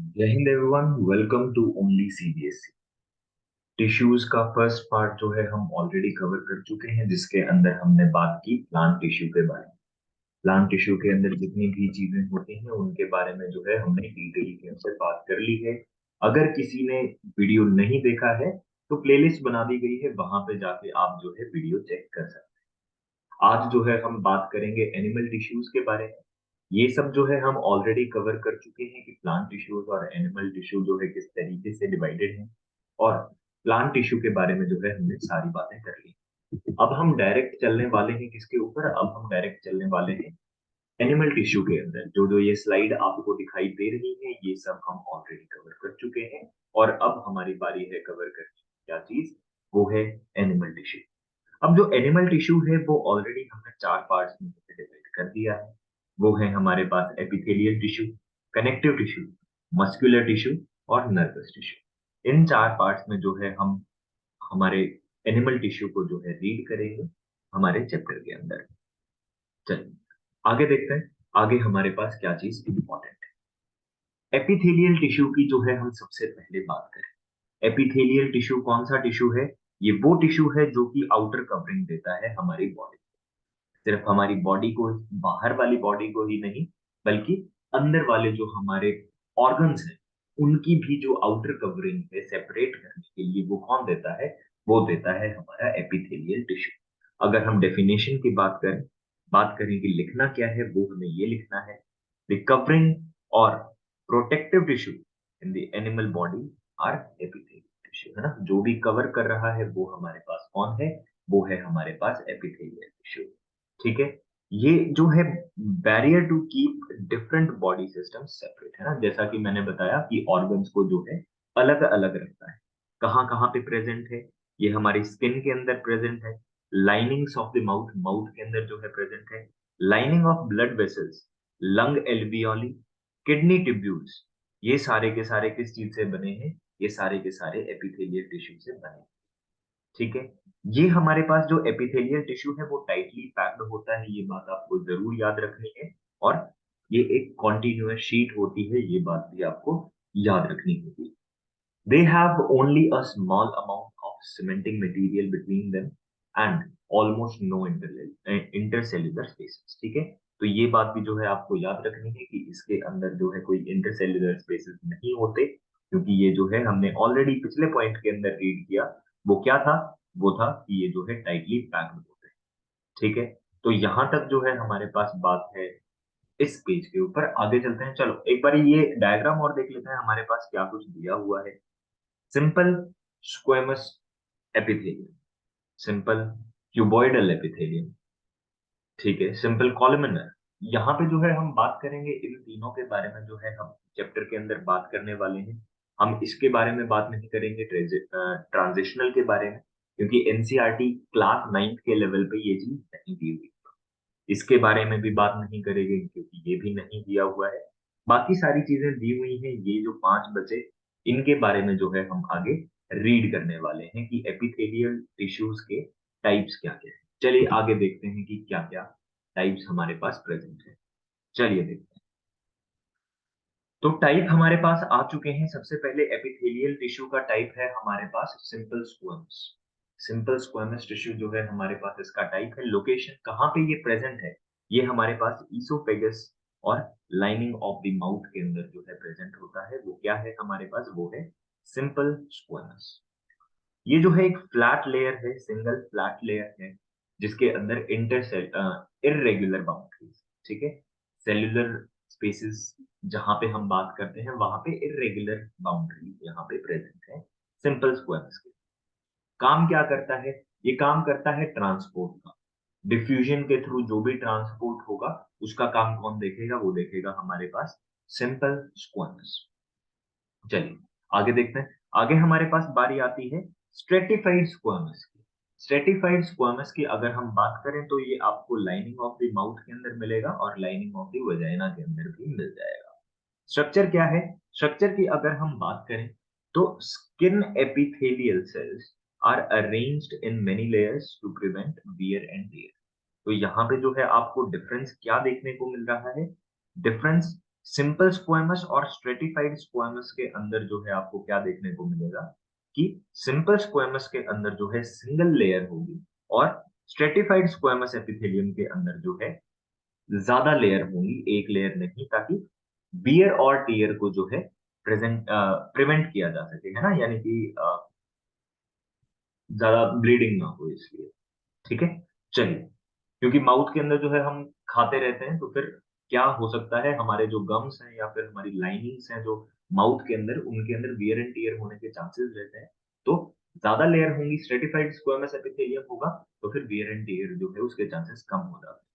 जय Hind everyone, welcome to only CBSE. Tissues का first part जो है हम ऑलरेडी कवर कर चुके हैं, जिसके अंदर हमने बात की प्लांट टिश्यू के बारे में। प्लांट टिश्यू के अंदर जितनी भी चीजें होती हैं उनके बारे में जो है हमने डिटेल के अंदर बात कर ली है। अगर किसी ने वीडियो नहीं देखा है तो प्लेलिस्ट बना दी गई है, वहां पे जाके आप जो है वीडियो चेक कर सकते हैं। आज जो है हम बात करेंगे एनिमल टिश्यूज के बारे में। ये सब जो है हम ऑलरेडी कवर कर चुके हैं कि प्लांट टिश्यूज और एनिमल टिश्यू जो है किस तरीके से डिवाइडेड है। और प्लांट टिश्यू के बारे में जो है हमने सारी बातें कर ली। अब हम डायरेक्ट चलने वाले हैं किसके ऊपर? अब हम डायरेक्ट चलने वाले हैं एनिमल टिश्यू के अंदर। जो जो ये स्लाइड आपको दिखाई दे रही है ये सब हम ऑलरेडी कवर कर चुके हैं। और अब हमारी बारी है कवर करने की क्या चीज? वो है एनिमल टिश्यू। अब जो एनिमल टिश्यू है वो ऑलरेडी हमने चार पार्ट्स में डिवाइड कर दिया है। वो है हमारे पास epithelial tissue, connective tissue, muscular tissue और नर्वस टिश्यू। इन चार पार्ट्स में जो है हम हमारे एनिमल टिश्यू को जो है रीड करेंगे हमारे चैप्टर के अंदर। चलिए आगे देखते हैं। आगे हमारे पास क्या चीज इंपॉर्टेंट है? एपिथेलियल टिश्यू की जो है हम सबसे पहले बात करें। एपिथेलियल टिश्यू कौन सा टिश्यू है? ये वो टिश्यू है जो कि आउटर कवरिंग देता है हमारी बॉडी। सिर्फ हमारी बॉडी को, बाहर वाली बॉडी को ही नहीं, बल्कि अंदर वाले जो हमारे ऑर्गन्स हैं उनकी भी जो आउटर कवरिंग है सेपरेट करने के लिए वो कौन देता है? वो देता है हमारा एपिथेलियल टिश्यू। अगर हम डेफिनेशन की बात करें कि लिखना क्या है, वो हमें ये लिखना है: द कवरिंग और protective tissue in the animal body are epithelial tissue. है ना? जो भी कवर कर रहा है वो हमारे पास कौन है? वो है हमारे पास एपिथेलियल टिश्यू। ठीक है। ये जो है barrier to keep different body system separate, है ना? जैसा कि मैंने बताया कि ऑर्गन्स को जो है अलग अलग रखता है। कहाँ कहाँ पे प्रेजेंट है? ये हमारी स्किन के अंदर प्रेजेंट है, linings of the mouth, mouth के अंदर जो है प्रेजेंट है, lining of blood vessels, lung alveoli, kidney tubules. ये सारे के सारे किस चीज से बने हैं? ये सारे के सारे एपिथेलियल टिश्यू से बने हैं। ठीक है। ये हमारे पास जो एपिथेलियल टिश्यू है वो टाइटली पैक्ड होता है, ये बात आपको जरूर याद रखनी है। और ये एक कॉन्टिन्यूअस शीट होती है, ये बात भी आपको याद रखनी होगी। They have only a small amount of cementing material between them and almost no intercellular spaces. ठीक है। तो ये बात भी जो है आपको याद रखनी है कि इसके अंदर जो है कोई इंटरसेल्युलर स्पेसेस नहीं होते, क्योंकि ये जो है हमने ऑलरेडी पिछले पॉइंट के अंदर रीड किया। वो क्या था? वो था कि ये जो है टाइटली पैक्ड होते हैं। ठीक है। तो यहां तक जो है हमारे पास बात है इस पेज के ऊपर। आगे चलते हैं। चलो एक बार ये डायग्राम और देख लेते हैं हमारे पास क्या कुछ दिया हुआ है। Simple squamous epithelium, simple cuboidal epithelium, ठीक है, सिंपल कॉलमनर। यहाँ पे जो है हम बात करेंगे इन तीनों के बारे में, जो है हम चैप्टर के अंदर बात करने वाले हैं। हम इसके बारे में बात नहीं करेंगे ट्रांजिशनल के बारे में, क्योंकि एनसीईआरटी क्लास 9th के लेवल पे ये चीज नहीं दी हुई। इसके बारे में भी बात नहीं करेंगे क्योंकि ये भी नहीं दिया हुआ है। बाकी सारी चीजें दी हुई हैं, ये जो पांच बचे इनके बारे में जो है हम आगे रीड करने वाले हैं कि एपिथेलियल टिश्यूज के टाइप्स क्या क्या है। चलिए आगे देखते हैं कि क्या क्या टाइप्स हमारे पास प्रेजेंट है। चलिए देखते हैं। तो टाइप हमारे पास आ चुके हैं। सबसे पहले एपिथेलियल टिश्यू का टाइप है हमारे पास simple squamous. Simple squamous tissue जो है हमारे पास इसका टाइप है। लोकेशन कहाँ पे ये प्रेजेंट है? ये हमारे पास ईसोफेगस और लाइनिंग ऑफ द माउथ के अंदर जो है प्रेजेंट होता है। वो क्या है हमारे पास? वो है सिंपल स्क्वेमस। ये जो है एक फ्लैट लेयर है, सिंगल फ्लैट लेयर है, जिसके अंदर इंटरसेल इरेगुलर बाउंड्रीज, ठीक है, सेल्यूलर स्पेसेस जहां पे हम बात करते हैं वहां पे इरेगुलर बाउंड्री यहाँ पे प्रेजेंट है सिंपल स्क्वेयर्स के। काम क्या करता है? ये काम करता है ट्रांसपोर्ट का। डिफ्यूजन के थ्रू जो भी ट्रांसपोर्ट होगा उसका काम कौन देखेगा? वो देखेगा हमारे पास सिंपल स्क्वेयर्स। चलिए आगे देखते हैं। आगे हमारे पास बारी आती है स्ट्रेटिफाइड स्क्वामस की। स्ट्रेटिफाइड स्क्वामस की अगर हम बात करें तो ये आपको लाइनिंग ऑफ द माउथ के अंदर मिलेगा और लाइनिंग ऑफ द वजाइना के अंदर भी मिल जाएगा। स्ट्रक्चर क्या है? स्ट्रक्चर की अगर हम बात करें तो skin epithelial cells are arranged in many layers to prevent wear and tear. तो यहाँ पे जो है आपको डिफरेंस क्या देखने को मिल रहा है? डिफरेंस सिंपल स्क्वेमस और स्ट्रेटिफाइड स्क्वेमस के अंदर जो है आपको क्या देखने को मिलेगा कि सिंपल स्क्वेमस के अंदर जो है सिंगल लेयर होगी और स्ट्रेटिफाइड स्क्वेमस एपिथेलियम के अंदर जो है ज्यादा लेयर होंगी, एक लेयर नहीं, ताकि वियर और टीयर को जो है प्रिवेंट किया जा सके, है ना, यानी कि ज्यादा ब्लीडिंग ना हो इसलिए। ठीक है, चलिए। क्योंकि माउथ के अंदर जो है हम खाते रहते हैं, तो फिर क्या हो सकता है, हमारे जो गम्स हैं या फिर हमारी लाइनिंग्स हैं जो माउथ के अंदर, उनके अंदर वियर एंड टीयर होने के चांसेस रहते हैं। तो ज्यादा लेयर होंगी, स्ट्रेटिफाइड स्क्वेमस एपिथेलियम होगा, तो फिर वियर एंड टीयर जो है उसके चांसेस कम हो जाते हैं।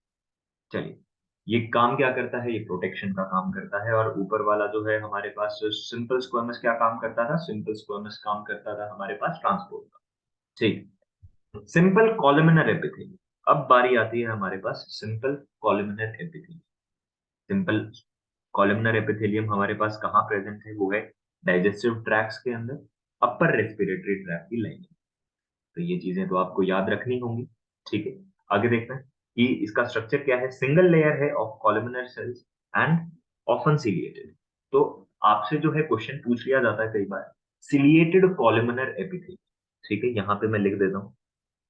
चलिए, ये काम क्या करता है, ये प्रोटेक्शन का काम करता है। और ऊपर वाला जो है हमारे पास सिंपल स्क्वेमस क्या काम करता था, सिंपल स्क्वेमस काम करता था हमारे पास ट्रांसपोर्ट का। ठीक, सिंपल कॉलमनर एपिथेलियम। अब बारी आती है हमारे पास simple columnar epithelium. Simple columnar epithelium हमारे पास कहाँ प्रेजेंट है, वो है डाइजेस्टिव ट्रैक्ट्स के अंदर, अपर रेस्पिरेटरी ट्रैक्ट की लाइनिंग। तो ये चीजें तो आपको याद रखनी होंगी। ठीक है, आगे देखते हैं कि इसका स्ट्रक्चर क्या है। सिंगल लेयर है of columnar sales and often ciliated. तो आपसे जो है क्वेश्चन पूछ लिया जाता है कई बार, सिलिएटेड कॉलमनर एपिथेलियम। ठीक है, यहाँ पे मैं लिख देता हूँ,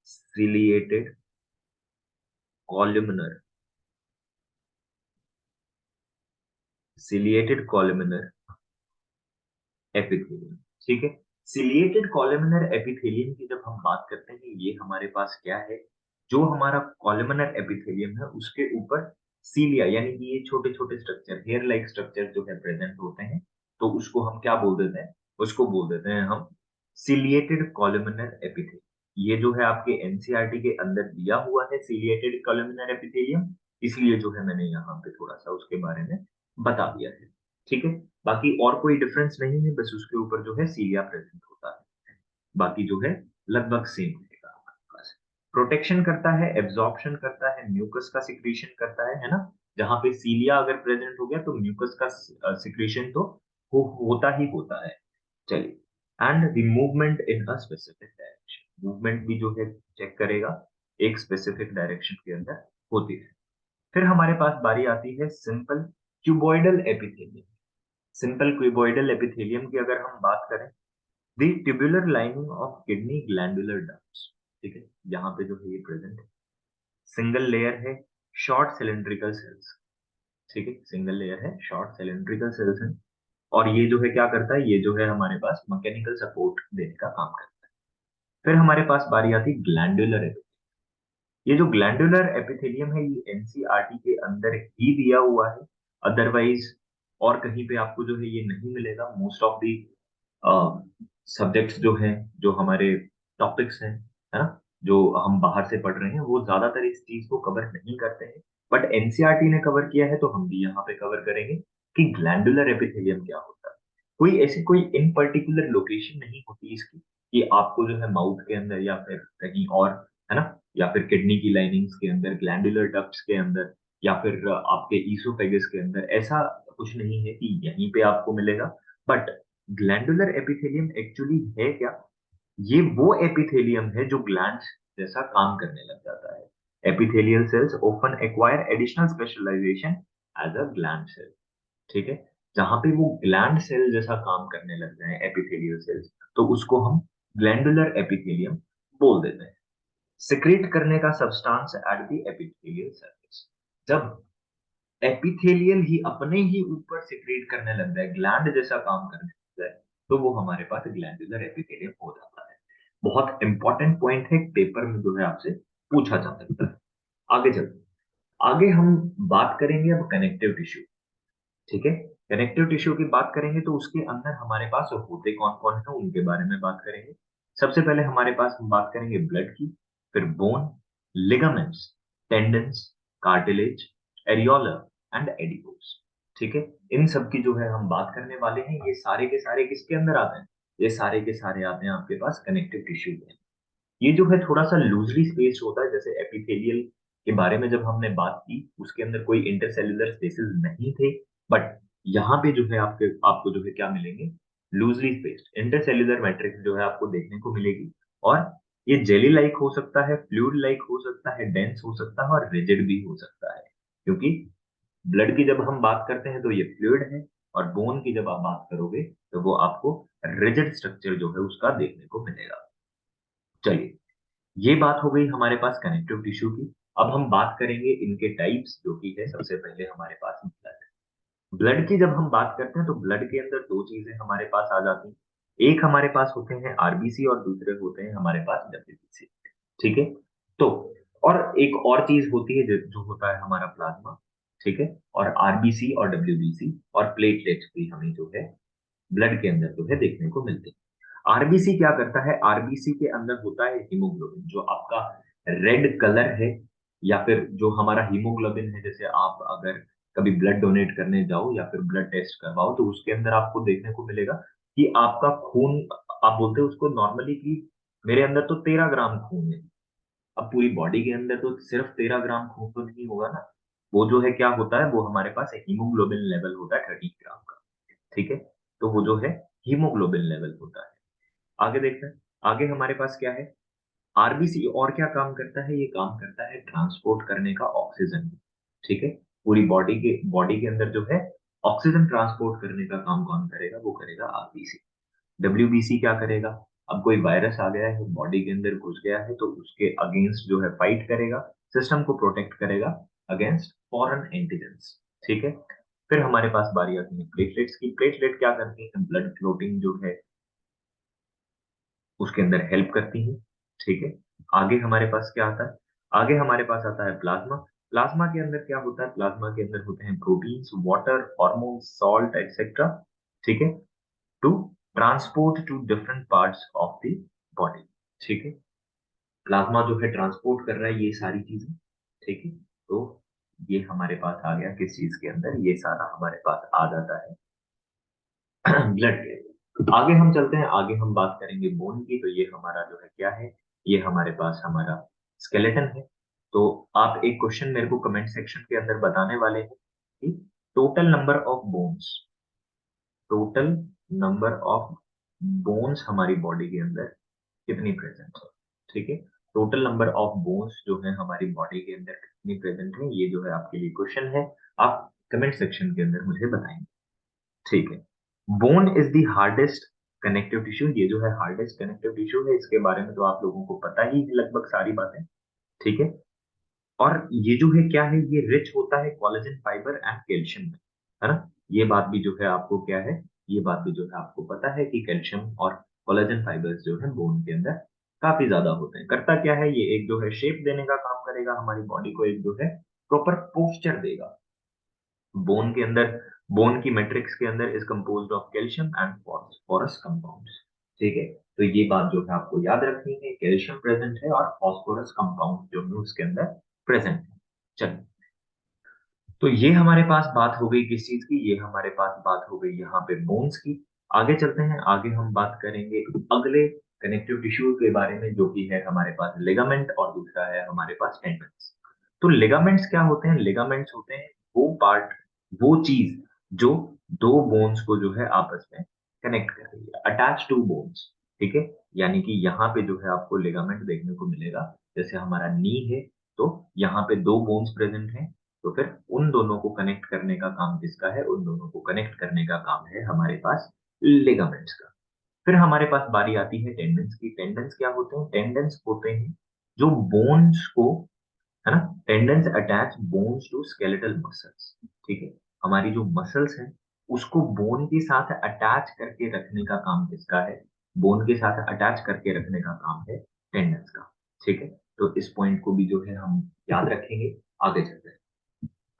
ciliated columnar, ciliated columnar epithelium. ठीक है, सिलिएटेड कॉलमनर एपिथेलियम की जब हम बात करते हैं, ये हमारे पास क्या है, जो हमारा कॉलमनर एपिथेलियम है उसके ऊपर सीलिया यानी कि ये छोटे छोटे स्ट्रक्चर, हेयर लाइक स्ट्रक्चर जो है प्रेजेंट होते हैं, तो उसको हम क्या बोल देते हैं, उसको बोल देते हैं हम सिलिएटेड कॉलमनर एपिथेलियम। ये जो है आपके एनसीईआरटी के अंदर दिया हुआ है सिलिएटेड कॉलमनर एपिथेलियम, इसलिए जो है मैंने यहाँ पे थोड़ा सा उसके बारे में बता दिया है। ठीक है, बाकी और कोई डिफरेंस नहीं है, बस उसके ऊपर जो है सीलिया प्रेजेंट होता है, बाकी जो है लगभग सेम रहेगा हमारे पास। प्रोटेक्शन करता है, एब्जॉर्प्शन करता है, म्यूकस का सिक्रीशन करता है ना। जहां पे सीलिया अगर प्रेजेंट हो गया तो म्यूकस का सिक्रीशन तो होता ही होता है। चलिए, and the movement in a specific direction, movement भी जो है चेक करेगा, एक स्पेसिफिक डायरेक्शन के अंदर होती है। फिर हमारे पास बारी आती है simple cuboidal epithelium. Simple cuboidal epithelium की अगर हम बात करें, the tubular lining of kidney glandular ducts. ठीक है, यहाँ पे जो है ये प्रेजेंट है, सिंगल लेयर है, शॉर्ट सिलेंड्रिकल सेल्स। ठीक है, सिंगल लेयर है, शॉर्ट सिलेंड्रिकल सेल्स है, और ये जो है क्या करता है, ये जो है हमारे पास मैकेनिकल सपोर्ट देने का काम करता है। फिर हमारे पास बारी आती है ग्लैंडुलर एपिथेलियम। ये जो ग्लैंडुलर एपिथेलियम है, ये एनसीईआरटी के अंदर ही दिया हुआ है, अदरवाइज और कहीं पे आपको जो है ये नहीं मिलेगा। मोस्ट ऑफ दी सब्जेक्ट्स जो हैं, जो हमारे टॉपिक्स हैं, है ना, जो हम बाहर से पढ़ रहे हैं, वो ज्यादातर इस चीज को कवर नहीं करते हैं, बट एनसीईआरटी ने कवर किया है, तो हम भी यहाँ पे कवर करेंगे कि ग्लैंडुलर एपिथेलियम क्या होता है। कोई ऐसी कोई इन पर्टिकुलर लोकेशन नहीं होती इसकी कि आपको जो है माउथ के अंदर या फिर कहीं और, है ना, या फिर किडनी की लाइनिंग्स के अंदर, ग्लैंडुलर डक्ट्स के अंदर, या फिर आपके ईसोफेगस के अंदर, ऐसा कुछ नहीं है कि यहीं पे आपको मिलेगा। बट ग्लैंडुलर एपिथेलियम एक्चुअली है क्या, ये वो एपिथेलियम है जो ग्लैंड्स जैसा काम करने लग जाता है। Epithelial cells often acquire additional specialisation as a gland cell. ठीक है, जहां पे वो ग्लैंड सेल जैसा काम करने लग जाए एपिथेलियल सेल्स, तो उसको हम ग्लैंडुलर एपिथेलियम बोल देते हैं। सिक्रीट करने का substance at the epithelial surface, जब एपिथेलियल ही अपने ही ऊपर सिक्रीट करने लग जाए, ग्लैंड जैसा काम करने लग जाए, तो वो हमारे पास ग्लैंडुलर एपिथेलियम हो जाता है। बहुत इंपॉर्टेंट पॉइंट है, पेपर में जो है आपसे पूछा जा सकता है। आगे चलते, आगे हम बात करेंगे अब कनेक्टिव टिश्यू। ठीक है, कनेक्टिव टिश्यू की बात करेंगे तो उसके अंदर हमारे पास होते कौन कौन है उनके बारे में बात करेंगे। सबसे पहले हमारे पास हम बात करेंगे ब्लड की, फिर bone, ligaments, tendons, cartilage, areola and adipose. ठीक है, इन सब की जो है हम बात करने वाले हैं। ये सारे के सारे किसके अंदर आते हैं, ये सारे के सारे आते हैं आपके पास कनेक्टिव टिश्यू में। ये जो है थोड़ा सा लूजली स्पेस्ड होता है, जैसे एपिथेलियल के बारे में जब हमने बात की, उसके अंदर कोई इंटरसेल्युलर स्पेसेस नहीं थे, बट यहाँ पे जो है आपको जो है क्या मिलेंगे, लूजली स्पेस्ड इंटरसेल्युलर मैट्रिक्स जो है आपको देखने को मिलेगी। और ये जेली लाइक हो सकता है, फ्लूइड लाइक हो सकता है, डेंस हो सकता है और रिजिड भी हो सकता है, क्योंकि ब्लड की जब हम बात करते हैं तो ये फ्लूइड है, और बोन की जब आप बात करोगे तो वो आपको रिजिड स्ट्रक्चर जो है उसका देखने को मिलेगा। चलिए, ये बात हो गई हमारे पास कनेक्टिव टिश्यू की। अब हम बात करेंगे इनके टाइप्स, जो कि है सबसे पहले हमारे पास ब्लड। ब्लड की जब हम बात करते हैं तो ब्लड के अंदर दो चीजें हमारे पास आ जाती हैं। एक हमारे पास होते हैं आरबीसी और दूसरे होते हैं हमारे पास डब्ल्यूबीसी। ठीक है। तो और एक और चीज होती है जो होता है हमारा प्लाज्मा। ठीक है। और आरबीसी और डब्ल्यूबीसी और प्लेटलेट्स भी हमें जो है ब्लड के अंदर जो है देखने को मिलते हैं। आरबीसी क्या करता है? आरबीसी के अंदर होता है हीमोग्लोबिन, जो आपका रेड कलर है, या फिर जो हमारा हीमोग्लोबिन है, जैसे आप अगर कभी ब्लड डोनेट करने जाओ या फिर ब्लड टेस्ट करवाओ तो उसके अंदर आपको देखने को मिलेगा कि आपका खून, आप बोलते हो उसको नॉर्मली कि मेरे अंदर तो 13 ग्राम खून है। अब पूरी बॉडी के अंदर तो सिर्फ 13 ग्राम खून तो नहीं होगा ना। वो जो है क्या होता है, वो हमारे पास हीमोग्लोबिन लेवल होता है 13 ग्राम का। ठीक है। तो वो जो है हीमोग्लोबिन लेवल होता है। आगे देखते हैं, आगे हमारे पास क्या है? आरबीसी और क्या काम करता है? ये काम करता है ट्रांसपोर्ट करने का ऑक्सीजन। ठीक है। पूरी बॉडी के अंदर जो है ऑक्सीजन ट्रांसपोर्ट करने का काम कौन करेगा? वो करेगा आरबीसी। डब्ल्यूबीसी क्या करेगा? अब कोई वायरस आ गया है, बॉडी के अंदर घुस गया है, तो उसके अगेंस्ट जो है फाइट करेगा, सिस्टम को प्रोटेक्ट करेगा अगेंस्ट फॉरेन एंटीजेंस। ठीक है। फिर हमारे पास बारी आती है प्लेटलेट्स की। प्लेटलेट क्या करती है? ब्लड क्लोटिंग जो है उसके अंदर हेल्प करती है। ठीक है। आगे हमारे पास क्या आता है? आगे हमारे पास आता है प्लाज्मा। प्लाज्मा के अंदर क्या होता है? प्लाज्मा के अंदर होते हैं proteins, water, hormones, salt etcetera. ठीक है। To transport to different parts of the body. ठीक है। प्लाज्मा जो है ट्रांसपोर्ट कर रहा है ये सारी चीजें। ठीक है। तो ये हमारे पास आ गया किस चीज के अंदर? ये सारा हमारे पास आ जाता है ब्लड के। आगे हम चलते हैं, आगे हम बात करेंगे बोन की। तो ये हमारा जो है क्या है? ये हमारे पास हमारा स्केलेटन है। तो आप एक क्वेश्चन मेरे को कमेंट सेक्शन के अंदर बताने वाले हैं कि total number of bones, total number of bones हमारी बॉडी के अंदर कितनी प्रेजेंट है। ठीक है। टोटल नंबर ऑफ बोन्स जो है हमारी बॉडी के अंदर कितनी प्रेजेंट है, ये जो है आपके लिए क्वेश्चन है। आप कमेंट सेक्शन के अंदर मुझे बताएंगे। ठीक है। Bone is the hardest connective tissue. ये जो है हार्डेस्ट कनेक्टिव टिश्यू है, इसके बारे में तो आप लोगों को पता ही है लगभग सारी बातें। ठीक है। और ये जो है क्या है? ये रिच होता है कोलेजन फाइबर एंड कैल्शियम में, है ना। ये बात भी जो है आपको क्या है? ये बात भी जो है आपको पता है कि कैल्शियम और कोलेजन फाइबर्स जो है बोन के अंदर काफी ज्यादा होते हैं। करता क्या है? ये एक जो है शेप देने का काम करेगा हमारी बॉडी को, एक जो है प्रॉपर पोस्चर देगा। बोन के अंदर, बोन की मैट्रिक्स के अंदर is composed of calcium and phosphorus compounds. ठीक है। तो ये बात जो है आपको याद रखनी है, कैल्शियम प्रेजेंट है और फॉस्फोरस कंपाउंड जो है उसके अंदर प्रेजेंट है। चलिए, तो ये हमारे पास बात हो गई किस चीज की? ये हमारे पास बात हो गई यहाँ पे बोन्स की। आगे चलते हैं, आगे हम बात करेंगे अगले कनेक्टिव टिश्यू के बारे में, जो कि है हमारे पास लिगामेंट और दूसरा है हमारे पास टेंडन्स। तो लिगामेंट्स क्या होते हैं? लिगामेंट्स होते हैं वो पार्ट, वो चीज जो दो बोन्स को जो है आपस में कनेक्ट कर रही है, अटैच टू बोन्स। ठीक है। यानी कि यहाँ पे जो है आपको लिगामेंट देखने को मिलेगा। जैसे हमारा नी है, तो यहाँ पे दो बोन्स प्रेजेंट हैं, तो फिर उन दोनों को कनेक्ट करने का काम किसका है? उन दोनों को कनेक्ट करने का काम है हमारे पास लिगामेंट्स का। फिर हमारे पास बारी आती है टेंडन्स की। टेंडन्स क्या होते हैं? टेंडन्स होते हैं जो बोन्स को, है ना, tendons attach bones to skeletal muscles. ठीक है। हमारी जो मसल्स हैं उसको बोन के साथ अटैच करके रखने का काम किसका है? बोन के साथ अटैच करके रखने का काम है टेंडन्स का। ठीक है। तो इस पॉइंट को भी जो है हम याद रखेंगे। आगे चलते हैं,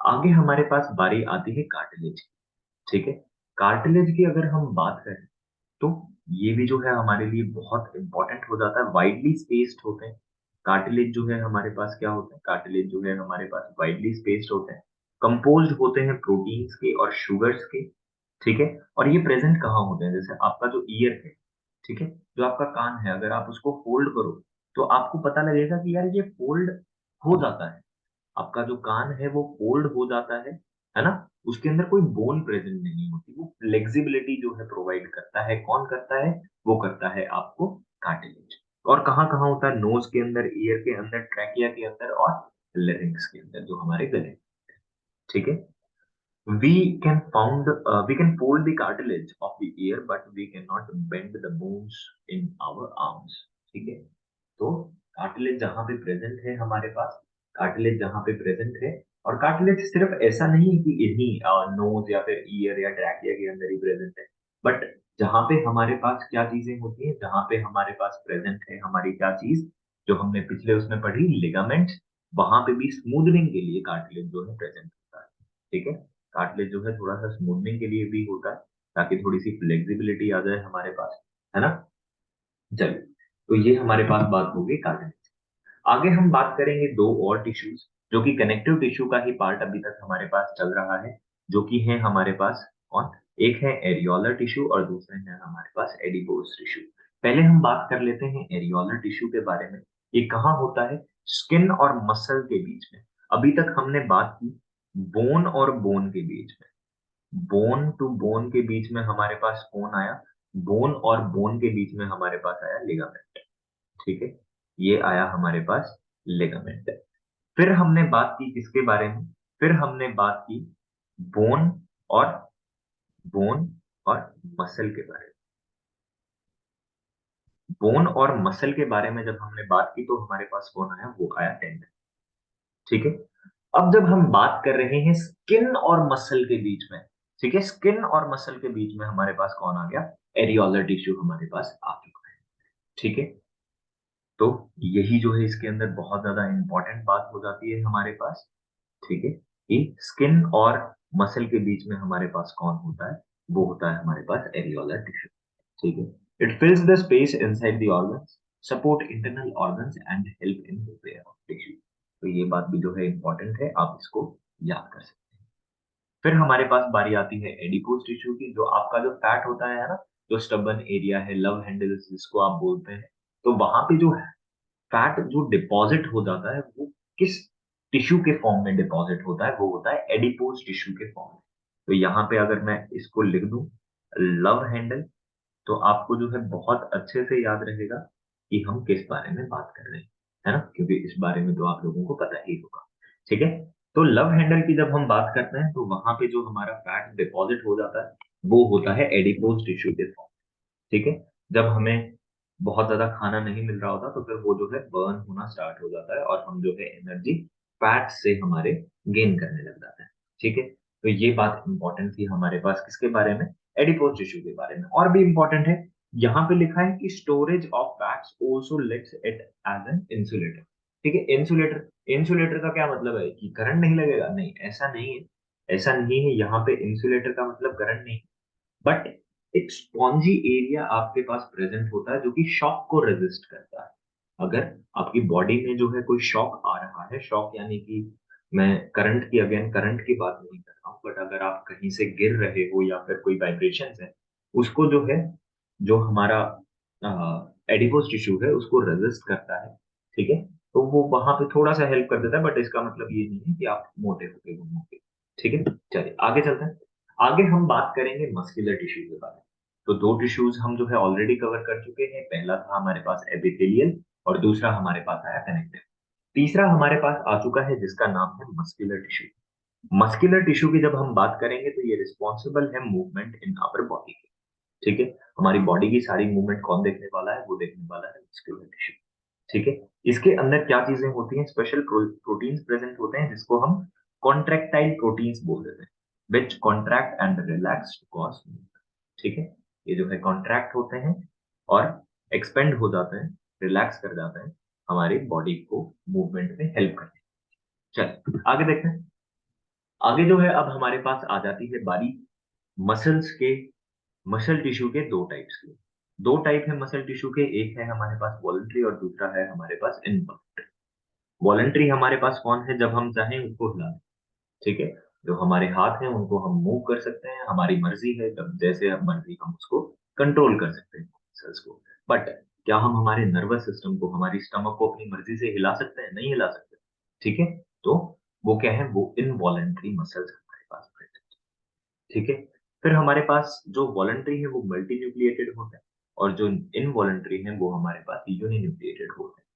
आगे हमारे पास बारी आती है कार्टिलेज की। ठीक है। कार्टिलेज की अगर हम बात करें तो ये भी जो है हमारे लिए बहुत इंपॉर्टेंट हो जाता है, वाइडली स्पेस्ड होते हैं। कार्टिलेज जो है हमारे पास क्या होते हैं? कार्टिलेज जो है हमारे पास वाइडली स्पेस्ड होते हैं, कंपोज्ड होते हैं प्रोटीन्स के और शुगर्स के। ठीक है। और ये प्रेजेंट कहाँ होते हैं? जैसे आपका जो ईयर है, ठीक है, जो आपका कान है, अगर आप उसको फोल्ड करो तो आपको पता लगेगा कि यार ये फोल्ड हो जाता है। आपका जो कान है वो फोल्ड हो जाता है ना। उसके अंदर कोई बोन प्रेजेंट नहीं होती, वो फ्लेक्सिबिलिटी जो है प्रोवाइड करता है। कौन करता है? वो करता है आपको कार्टिलेज। और कहाँ कहाँ होता है? नोज के अंदर, ईयर के अंदर, ट्रैकिया के अंदर और लेरिंग्स के अंदर, जो हमारे गले। ठीक है। We can fold the cartilage of the ear, but we cannot bend the bones in our arms. ठीक है, तो कार्टिलेज जहां पे प्रेजेंट है हमारे पास, कार्टिलेज जहां पे प्रेजेंट है, और कार्टिलेज सिर्फ ऐसा नहीं है कि यही नोज या फिर ईयर या ट्रैकिया के अंदर ही प्रेजेंट है, बट जहां पे हमारे पास क्या चीजें होती है, जहां पे हमारे पास प्रेजेंट है हमारी क्या चीज, जो हमने पिछले उसमें पढ़ी, लिगामेंट, वहां पे भी स्मूथनिंग के लिए कार्टिलेज जो है प्रेजेंट होता है। ठीक है, कार्टिलेज जो है थोड़ा सा स्मूथनिंग के लिए भी होता है, ताकि थोड़ी सी फ्लेक्सिबिलिटी आ जाए हमारे पास, है ना। चलिए, तो ये हमारे पास बात होगी कार्टिलेज। आगे हम बात करेंगे दो और टिश्यूज, जो कि कनेक्टिव टिश्यू का ही पार्ट अभी तक हमारे पास चल रहा है, जो कि है हमारे पास कौन, एक है एरियोलर टिश्यू और दूसरे है हमारे पास एडिपोज टिश्यू। पहले हम बात कर लेते हैं एरियोलर टिश्यू के बारे में। ये कहाँ होता है, स्किन और मसल के बीच में। अभी तक हमने बात की बोन और बोन के बीच में, बोन टू बोन के बीच में हमारे पास कौन आया, बोन और बोन के बीच में हमारे पास आया लिगामेंट। ठीक है, ये आया हमारे पास लिगामेंट। फिर हमने बात की किसके बारे में, फिर हमने बात की बोन और बोन और मसल के बारे में। बोन और मसल के बारे में जब हमने बात की तो हमारे पास कौन आया, वो आया टेंडन। ठीक है, अब जब हम बात कर रहे हैं स्किन और मसल के बीच में, ठीक है, स्किन और मसल के बीच में हमारे पास कौन आ गया, एरियोलर टिश्यू हमारे पास आ चुका है। ठीक है, तो यही जो है इसके अंदर बहुत ज्यादा इंपॉर्टेंट बात हो जाती है हमारे पास। ठीक है, कि स्किन और मसल के बीच में हमारे पास कौन होता है, वो होता है हमारे पास एरियोलर टिश्यू। ठीक है, it फिल्स the space inside the organs, support internal organs and help in repair of tissue. तो ये बात भी जो है इंपॉर्टेंट है, आप इसको याद कर सकते हैं। फिर हमारे पास बारी आती है एडिपोज टिश्यू की, जो आपका जो फैट होता है ना, जो स्टबन एरिया है, लव हैंडल जिसको आप बोलते हैं, तो वहां पे जो फैट जो डिपॉजिट हो जाता है, वो किस टिश्यू के फॉर्म में डिपॉजिट होता है, वो होता है एडिपोज टिश्यू के फॉर्म में। तो यहाँ पे अगर मैं इसको लिख दूं लव हैंडल, तो आपको जो है बहुत अच्छे से याद रहेगा कि हम किस बारे में बात कर रहे हैं, है ना, क्योंकि इस बारे में तो आप लोगों को पता ही होगा। ठीक है, तो लव हैंडल की जब हम बात करते हैं तो वहां पे जो हमारा फैट डिपॉजिट हो जाता है, वो होता है एडिपोज टिश्यू के फॉर्म। ठीक है, जब हमें बहुत ज्यादा खाना नहीं मिल रहा होता तो फिर वो जो है बर्न होना स्टार्ट हो जाता है, और हम जो है एनर्जी फैट से हमारे गेन करने लग जाते हैं। ठीक है, तो ये बात इंपॉर्टेंट थी हमारे पास किसके बारे में, एडिपोज टिश्यू के बारे में। और भी इंपॉर्टेंट है, यहाँ पे लिखा है कि storage of fats also lets it as an insulator. ठीक है, इंसुलेटर, इंसुलेटर का क्या मतलब है कि करंट नहीं लगेगा, नहीं ऐसा नहीं है, ऐसा नहीं है, यहाँ पे इंसुलेटर का मतलब करंट नहीं, बट एक स्पॉन्जी एरिया आपके पास प्रेजेंट होता है जो कि शॉक को रेजिस्ट करता है। अगर आपकी बॉडी में जो है कोई शॉक आ रहा है, शॉक यानी कि मैं करंट की, अगेन करंट की बात नहीं कर रहा हूँ, बट अगर आप कहीं से गिर रहे हो या फिर कोई वाइब्रेशन है, उसको जो है, जो हमारा एडिपोज टिश्यू है उसको रेजिस्ट करता है। ठीक है, तो वो वहां पे थोड़ा सा हेल्प कर देता है, बट इसका मतलब ये नहीं है कि आप मोटे होके घूमोगे। ठीक है, चलिए आगे चलते हैं। आगे हम बात करेंगे मस्कुलर टिश्यू के बारे में। तो दो टिश्यूज हम जो है ऑलरेडी कवर कर चुके हैं, पहला था हमारे पास एपिथेलियल और दूसरा हमारे पास आया कनेक्टिव। तीसरा हमारे पास आ चुका है जिसका नाम है मस्कुलर टिश्यू। मस्कुलर टिश्यू की जब हम बात करेंगे तो ये रिस्पॉन्सिबल है मूवमेंट इन आवर बॉडी की। ठीक है, हमारी बॉडी की सारी मूवमेंट कौन देखने वाला है, वो देखने वाला है मस्कुलर टिश्यू। ठीक है, इसके अंदर क्या चीजें होती हैं, स्पेशल प्रोटीन्स प्रेजेंट होते हैं जिसको हम कॉन्ट्रेक्टाइल प्रोटीन्स बोल देते हैं, which contract and relax to cause movement. ठीक है, ये जो है कॉन्ट्रैक्ट होते हैं और एक्सपेंड हो जाते हैं, रिलैक्स कर जाते हैं, हमारी बॉडी को मूवमेंट में हेल्प करते हैं। चल आगे देखते हैं। आगे जो है अब हमारे पास आ जाती है बारी मसल्स के, मसल टिश्यू के दो टाइप्स की। दो टाइप है मसल टिश्यू के, एक है हमारे पास वॉलंटरी और दूसरा है हमारे पास इनवॉलंटरी। वॉलंटरी हमारे पास कौन है, जब हम चाहें उसको हिला दें। ठीक है, जो हमारे हाथ हैं उनको हम मूव कर सकते हैं, हमारी मर्जी है, जब जैसे हम मर्जी हम उसको कंट्रोल कर सकते हैं मसल्स को। बट क्या हम हमारे नर्वस सिस्टम को, हमारी स्टमक को अपनी मर्जी से हिला सकते हैं, नहीं हिला सकते। ठीक है, तो वो क्या है, वो इनवॉलंटरी मसल्स हमारे पास present है। ठीक है, फिर हमारे पास जो वॉलंटरी है वो मल्टी न्यूक्लिएटेड होता है, और जो इनवॉलंटरी है वो हमारे पास यूनि न्यूक्लिएटेड होता है।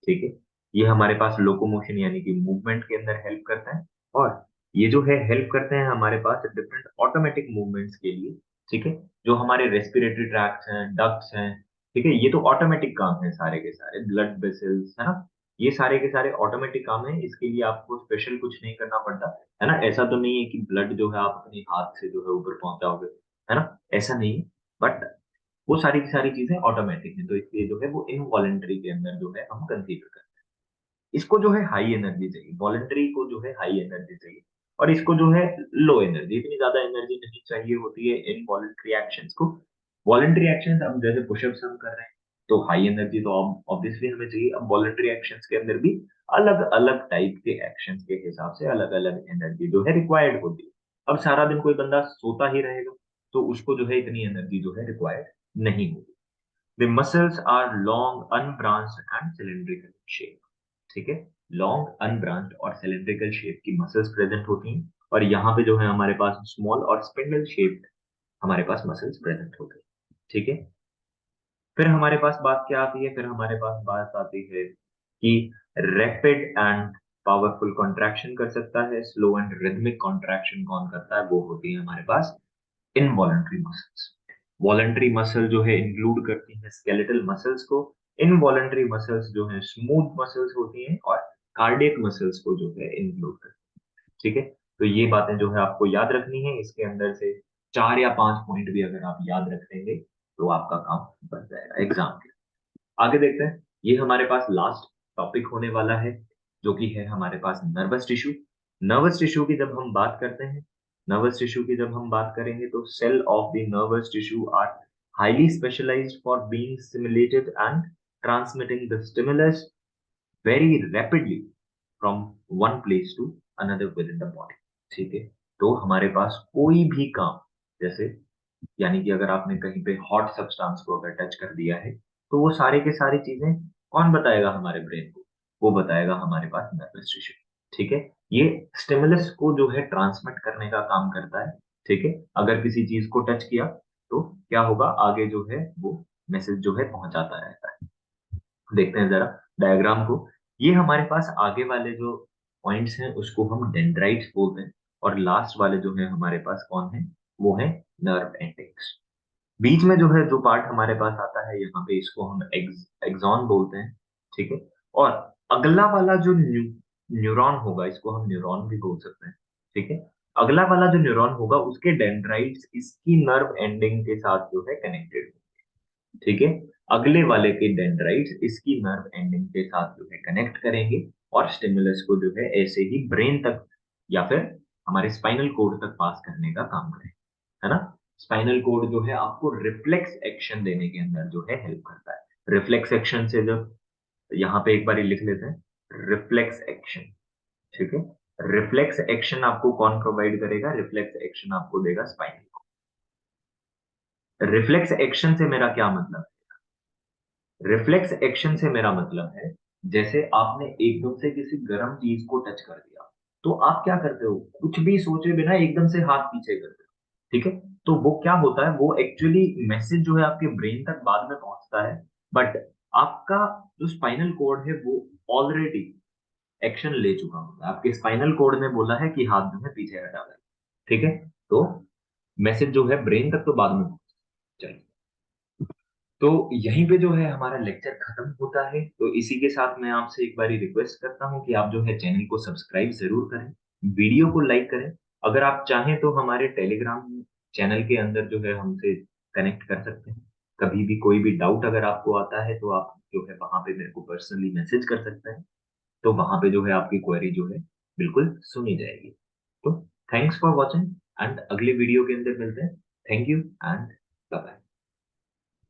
ठीक है, ये हमारे पास लोकोमोशन यानी कि मूवमेंट के अंदर हेल्प करता है, और ये जो है हेल्प करते हैं हमारे पास डिफरेंट ऑटोमेटिक मूवमेंट्स के लिए। ठीक है, जो हमारे रेस्पिरेटरी ट्रैक्ट्स हैं, डक्ट्स हैं, ठीक है, ये तो ऑटोमेटिक काम है सारे के सारे, ब्लड वेसल्स है ना, ये सारे के सारे ऑटोमेटिक काम है, इसके लिए आपको स्पेशल कुछ नहीं करना पड़ता है ना। ऐसा तो नहीं है कि ब्लड जो है आप अपने हाथ से जो है ऊपर पहुंचाओगे, है ना, ऐसा नहीं है। बट वो सारी की सारी चीजें ऑटोमेटिक है, तो इसलिए जो है वो इनवॉलेंट्री के अंदर जो है हम कंसीडर करते हैं। इसको जो है हाई एनर्जी चाहिए, वॉलंटरी को जो है हाई एनर्जी चाहिए, और इसको जो है लो एनर्जी, इतनी ज्यादा एनर्जी नहीं चाहिए होती है इन वॉलंटरी एक्शंस को। वॉलंटरी एक्शंस अब जैसे पुशअप्स हम कर रहे हैं, तो हाई एनर्जी तो ऑब्वियसली हमें चाहिए। अब वॉलंटरी एक्शंस के अंदर भी अलग अलग टाइप के एक्शंस के हिसाब से अलग अलग एनर्जी जो है रिक्वायर्ड होती है। अब सारा दिन कोई बंदा सोता ही रहेगा, तो उसको जो है इतनी एनर्जी जो है रिक्वायर्ड नहीं होगी। The muscles are long unbranched and cylindrical shape. ठीक है, लॉन्ग अनब्रांच्ड और सिलिंड्रिकल शेप की मसल्स प्रेजेंट होती हैं, और यहाँ पे जो है हमारे पास स्मॉल और स्पिंडल शेप हमारे पास मसल्स प्रेजेंट होते हैं। ठीक है, फिर हमारे पास बात क्या आती है, फिर हमारे पास बात आती है कि रैपिड एंड पावरफुल कॉन्ट्रैक्शन कर सकता है, स्लो एंड रिदमिक कॉन्ट्रैक्शन कौन करता है, वो होती है हमारे पास इनवॉलंटरी मसल्स। वॉलंटरी मसल जो है इंक्लूड करती है स्केलेटल मसल्स को, इनवॉलंटरी मसल्स जो है स्मूथ मसल्स होती हैं, और कार्डियक मसल्स को जो है इंक्लूड करती है। ठीक है, तो ये बातें जो है आपको याद रखनी है, इसके अंदर से 4 या 5 पॉइंट भी अगर आप याद रख लेंगे तो आपका काम बन जाएगा एग्जाम के। आगे देखते हैं, ये हमारे पास लास्ट टॉपिक होने वाला है, जो कि है हमारे पास नर्वस टिश्यू। नर्वस टिश्यू की जब हम बात करते हैं, नर्वस टिश्यू की जब हम बात करेंगे, तो cell of the nervous tissue are highly specialised for being stimulated and transmitting the stimulus very rapidly from one place to another within the body. ठीक है, तो हमारे पास कोई भी काम, जैसे यानी कि अगर आपने कहीं पे हॉट सब्सटेंस को अगर टच कर दिया है, तो वो सारे के सारी चीजें कौन बताएगा हमारे ब्रेन को, वो बताएगा हमारे पास नर्वस टिश्यू। ठीक है, ये स्टिमुलस को जो है ट्रांसमिट करने का काम करता है। ठीक है, अगर किसी चीज को टच किया तो क्या होगा, आगे जो है वो मैसेज जो है पहुंचाता रहता है। देखते हैं जरा डायग्राम को। ये हमारे पास आगे वाले जो पॉइंट्स हैं उसको हम डेंड्राइट्स बोलते हैं, और लास्ट वाले जो है हमारे पास कौन है, वो है नर्व एंडिंग्स। बीच में जो है जो पार्ट हमारे पास आता है, यहाँ पे इसको हम एक्सॉन बोलते हैं। ठीक है, और अगला वाला जो न्यूरॉन होगा, इसको हम न्यूरॉन भी बोल सकते हैं। ठीक है, अगला वाला जो न्यूरॉन होगा उसके डेंड्राइट्स इसकी नर्व एंडिंग के साथ जो है कनेक्टेड। ठीक है, अगले वाले के डेंड्राइट्स इसकी नर्व एंडिंग के साथ जो है कनेक्ट करेंगे, और स्टिमुलस को जो है ऐसे ही ब्रेन तक या फिर हमारे स्पाइनल कोड तक पास करने का काम करेंगे, है ना। स्पाइनल कोड जो है आपको रिफ्लेक्स एक्शन देने के अंदर जो है हेल्प करता है। रिफ्लेक्स एक्शन से जब यहाँ पे एक बार लिख लेते हैं, रिफ्लेक्स एक्शन। ठीक है, रिफ्लेक्स एक्शन आपको कौन प्रोवाइड करेगा, रिफ्लेक्स एक्शन आपको देगा स्पाइनल कोड। रिफ्लेक्स एक्शन से मेरा क्या मतलब, रिफ्लेक्स एक्शन से मेरा मतलब है, जैसे आपने एकदम से किसी गर्म चीज को टच कर दिया, तो आप क्या करते हो, कुछ भी सोचे बिना एकदम से हाथ पीछे करते हो। ठीक है, तो वो क्या होता है, वो एक्चुअली मैसेज जो है आपके ब्रेन तक बाद में पहुंचता है, बट आपका जो स्पाइनल कोड है वो ऑलरेडी एक्शन ले चुका होता है, आपके स्पाइनल कोड ने बोला है कि हाथ जो है पीछे हटा दे। ठीक है, तो मैसेज जो है ब्रेन तक तो बाद में पहुंचता है। तो यहीं पे जो है हमारा लेक्चर खत्म होता है, तो इसी के साथ मैं आपसे एक बारी रिक्वेस्ट करता हूं कि आप जो है चैनल को सब्सक्राइब जरूर करें, वीडियो को लाइक करें। अगर आप चाहें तो हमारे टेलीग्राम चैनल के अंदर जो है हमसे कनेक्ट कर सकते हैं। कभी भी कोई भी डाउट अगर आपको आता है तो आप जो है वहां पे मेरे को पर्सनली मैसेज कर सकते हैं, तो वहां पे जो है आपकी क्वेरी जो है बिल्कुल सुनी जाएगी। तो थैंक्स फॉर वॉचिंग, एंड अगले वीडियो के अंदर मिलते हैं। Thank you and bye bye.